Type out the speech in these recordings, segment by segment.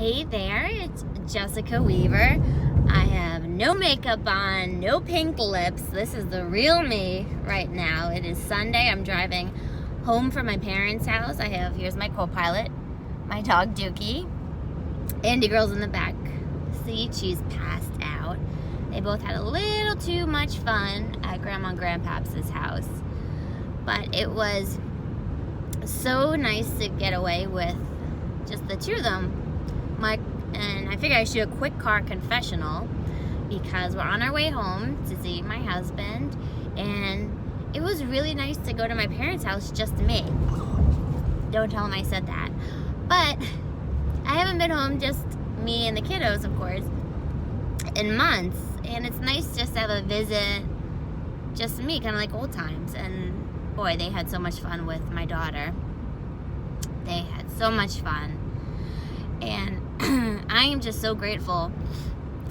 Hey there, it's Jessica Weaver. I have no makeup on, no pink lips. This is the real me right now. It is Sunday. I'm driving home from my parents' house. Here's my co-pilot, my dog Dookie. Andy girl's in the back seat. She's passed out. They both had a little too much fun at Grandma and Grandpa's house. But it was so nice to get away with just the two of them. And I figured I should do a quick car confessional because we're on our way home to see my husband, and it was really nice to go to my parents' house, just me. Don't tell them I said that. But I haven't been home, just me and the kiddos, of course, in months, and it's nice just to have a visit, just me, kind of like old times. And boy, they had so much fun with my daughter. They had so much fun. And I am just so grateful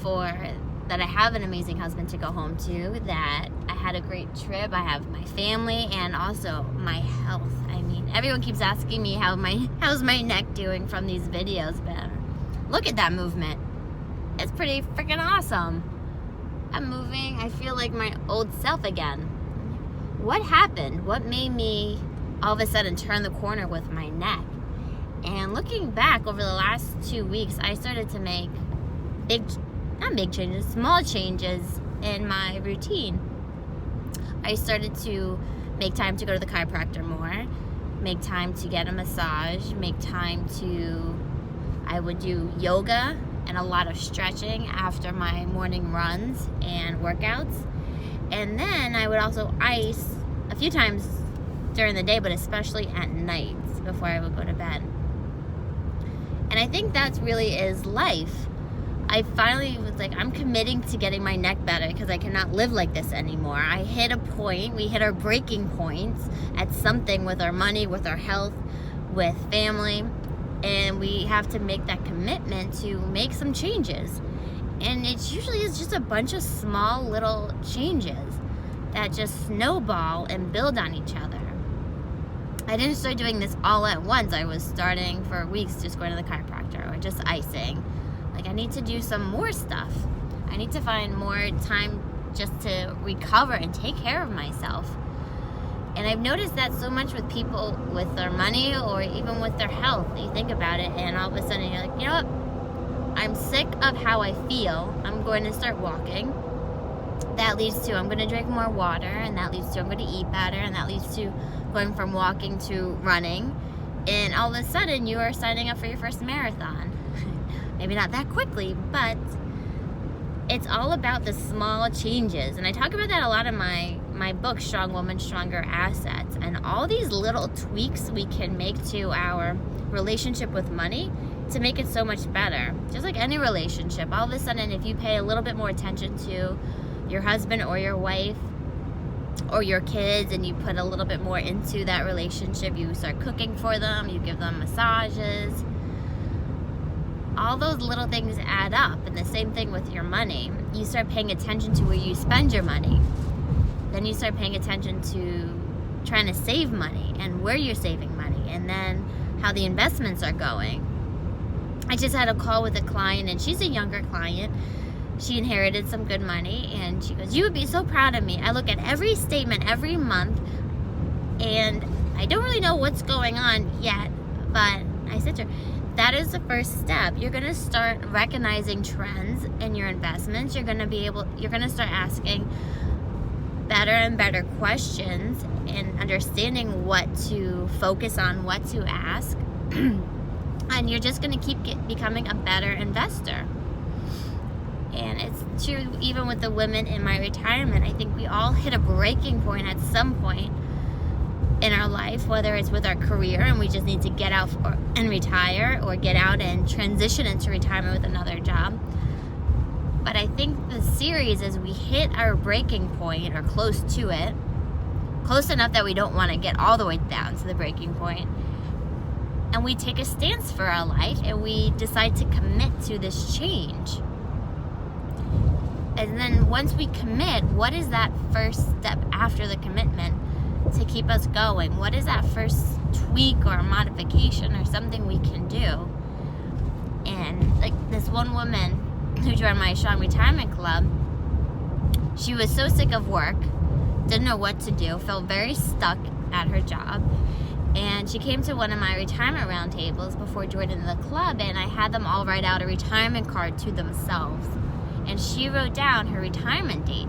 that I have an amazing husband to go home to, that I had a great trip. I have my family and also my health. I mean, everyone keeps asking me how's my neck doing from these videos, but look at that movement. It's pretty freaking awesome. I'm moving. I feel like my old self again. What happened? What made me all of a sudden turn the corner with my neck? And looking back over the last 2 weeks, I started to make small changes in my routine. I started to make time to go to the chiropractor more, make time to get a massage, I would do yoga and a lot of stretching after my morning runs and workouts. And then I would also ice a few times during the day, but especially at night before I would go to bed. And I think that really is life. I finally was like, I'm committing to getting my neck better because I cannot live like this anymore. We hit our breaking points at something with our money, with our health, with family, and we have to make that commitment to make some changes. And it usually is just a bunch of small little changes that just snowball and build on each other. I didn't start doing this all at once. I was starting for weeks just going to the chiropractor or just icing. Like, I need to do some more stuff. I need to find more time just to recover and take care of myself. And I've noticed that so much with people with their money or even with their health. You think about it and all of a sudden you're like, you know what? I'm sick of how I feel. I'm going to start walking. That leads to I'm going to drink more water, and that leads to I'm going to eat better, and that leads to going from walking to running. And all of a sudden you are signing up for your first marathon. Maybe not that quickly, but it's all about the small changes. And I talk about that a lot in my book, Strong Woman, Stronger Assets. And all these little tweaks we can make to our relationship with money to make it so much better. Just like any relationship, all of a sudden if you pay a little bit more attention to your husband or your wife or your kids, and you put a little bit more into that relationship, you start cooking for them, you give them massages, all those little things add up. And the same thing with your money. You start paying attention to where you spend your money. Then you start paying attention to trying to save money and where you're saving money, and then how the investments are going. I just had a call with a client, and she's a younger client. She inherited some good money, and she goes, you would be so proud of me. I look at every statement every month, and I don't really know what's going on yet, but I said to her, that is the first step. You're going to start recognizing trends in your investments. You're going to start asking better and better questions and understanding what to focus on, what to ask, and you're just going to keep becoming a better investor. And it's true even with the women in my retirement. I think we all hit a breaking point at some point in our life, whether it's with our career and we just need to get out and retire, or get out and transition into retirement with another job. But I think the series is we hit our breaking point or close to it, close enough that we don't want to get all the way down to the breaking point, and we take a stance for our life and we decide to commit to this change. And then once we commit, what is that first step after the commitment to keep us going? What is that first tweak or modification or something we can do? And one woman who joined my Strong Retirement Club. She was so sick of work, didn't know what to do, felt very stuck at her job. And she came to one of my retirement roundtables before joining the club, and I had them all write out a retirement card to themselves. And she wrote down her retirement date.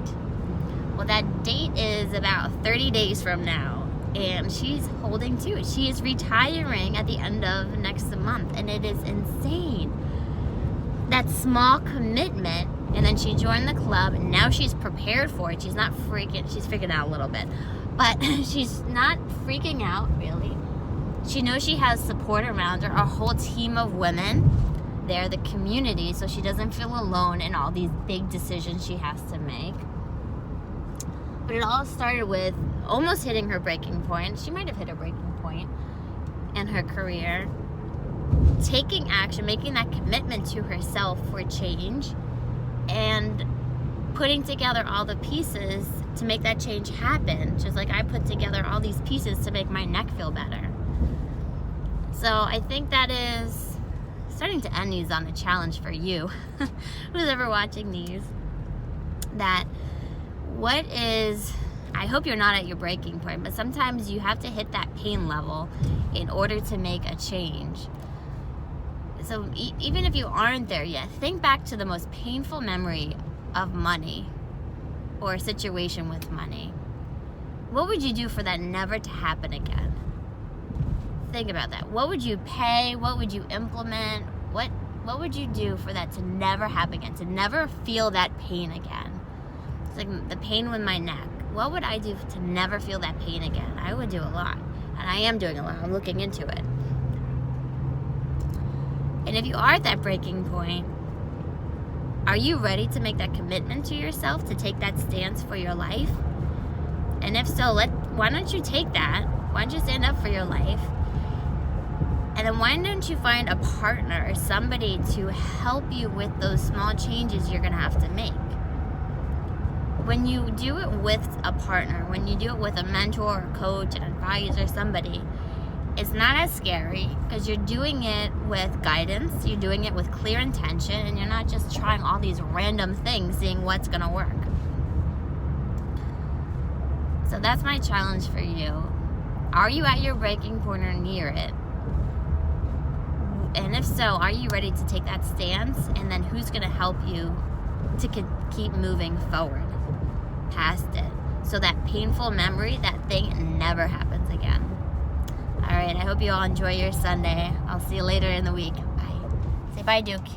Well, that date is about 30 days from now, and she's holding to it. She is retiring at the end of next month, and it is insane. That small commitment, and then she joined the club, and now she's prepared for it. She's not freaking, she's freaking out a little bit, but she's not freaking out, really. She knows she has support around her, a whole team of women. They're the community, so she doesn't feel alone in all these big decisions she has to make. But it all started with almost hitting her breaking point. She might have hit a breaking point in her career. Taking action, making that commitment to herself for change, and putting together all the pieces to make that change happen. Just like I put together all these pieces to make my neck feel better. So I think that is starting to end these on a challenge for you, who's ever watching these, that what is, I hope you're not at your breaking point, but sometimes you have to hit that pain level in order to make a change. So even if you aren't there yet, think back to the most painful memory of money or a situation with money. What would you do for that never to happen again? Think about that. What would you pay? What would you implement? What would you do for that to never happen again? To never feel that pain again? It's like the pain with my neck. What would I do to never feel that pain again? I would do a lot. And I am doing a lot. I'm looking into it. And if you are at that breaking point, are you ready to make that commitment to yourself, to take that stance for your life? And if so, why don't you take that? Why don't you stand up for your life? And then why don't you find a partner or somebody to help you with those small changes you're going to have to make? When you do it with a partner, when you do it with a mentor or coach, an advisor, somebody, it's not as scary because you're doing it with guidance, you're doing it with clear intention, and you're not just trying all these random things, seeing what's going to work. So that's my challenge for you. Are you at your breaking point or near it? And if so, are you ready to take that stance? And then who's going to help you to keep moving forward past it? So that painful memory, that thing never happens again. All right, I hope you all enjoy your Sunday. I'll see you later in the week. Bye. Say bye, Duke.